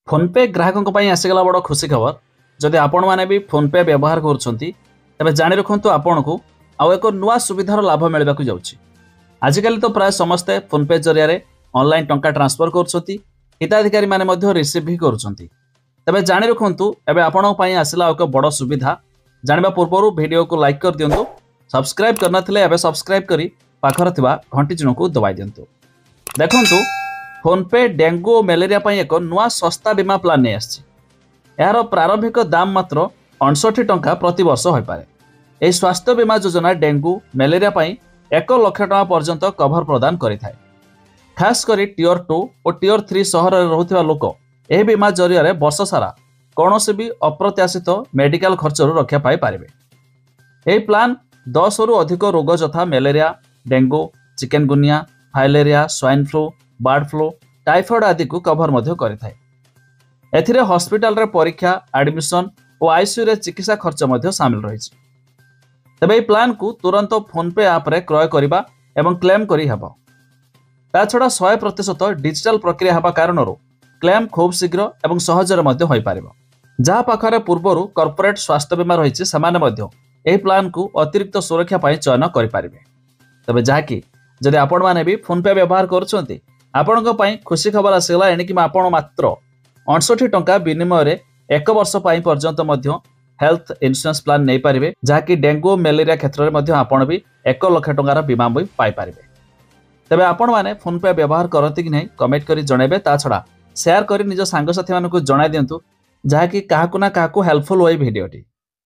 PhonePe ग्राहकों आसीगला बड़ खुशी खबर। जदि आपण मैंने भी फोनपे व्यवहार कर जाणी रखु आपण को आउ एक नुआ सुविधार लाभ मिलवा जाऊँगी। आजिकल तो प्राय समस्ते फोनपे जरिया ऑनलाइन टंका ट्रांसफर कर हिताधिकारी माने रिसीव भी कर जाणी रखु एवं आपण आसला एक बड़ सुविधा। जाना पूर्व वीडियो को लाइक कर दिंतु, सब्सक्राइब करना सब्सक्राइब कर पाखर घंटी चिन्ह को दबाई दिंतु। देखंतु फोनपे डेंगू और मलेरिया एक नुआ सस्ता बीमा प्लान नहीं आसी। यार प्रारंभिक दाम मात्र 68 टंका प्रति वर्ष हो पाए। यह स्वास्थ्य बीमा योजना डेंगू मलेरिया 1 लाख टका पर्यंत कभर प्रदान करिथाए। खास करी टियर 2 और टियर 3 सहर में रहुथिबा लोक यह बीमा जरिया वर्ष सारा कौन भी अप्रत्याशित मेडिकल खर्चर रक्षा पाई पारिबे। यह प्लान 10 रु अधिक रोग यथा malaria, dengue, chikungunya, filaria, swine flu, bird flu, typhoid आदि को कभर करिथाए। एथिरे हॉस्पिटल रे परीक्षा, एडमिशन और आईसीयू रे चिकित्सा खर्च सामिल रही। तबे प्लान को तुरंत फोनपे आप रे क्रय करिबा एवं क्लेम करी हेबो। ता छड़ा 100% डिजिटल प्रक्रिया हेबा कारणरो क्लेम खूब शीघ्र एवं सहजरे मध्य होई पारिबो। जहाँ पाखरे पूर्वरु कॉर्पोरेट स्वास्थ्य बीमा रही सेमाने मध्य एही प्लान को अतिरिक्त सुरक्षा पाई चयन करि पारिबे। तबे जाकी जदि आपण माने भी फोनपे व्यवहार करूछंती आपणक पई खुशी खबर आसीगला। एणिकि आपण मात्र 68 टंका विनिमय रे 1 वर्ष पई पर्यंत मध्य हेल्थ इंश्योरेंस प्लान नहीं पारिबे, जाकी डेंगू और मलेरिया क्षेत्र में मध्य आपण भी 1 लाख टंकार बीमा भी पाई पारिबे। तबे आपण माने फोनपे व्यवहार करते कि नहीं कमेंट करी जणाइबे। ता छड़ा शेयर करी निज सांग साथी मानकु जणाइ दियंतु, जाकी काहाकु ना काहाकु हेल्पफुल होई भिडियोटी।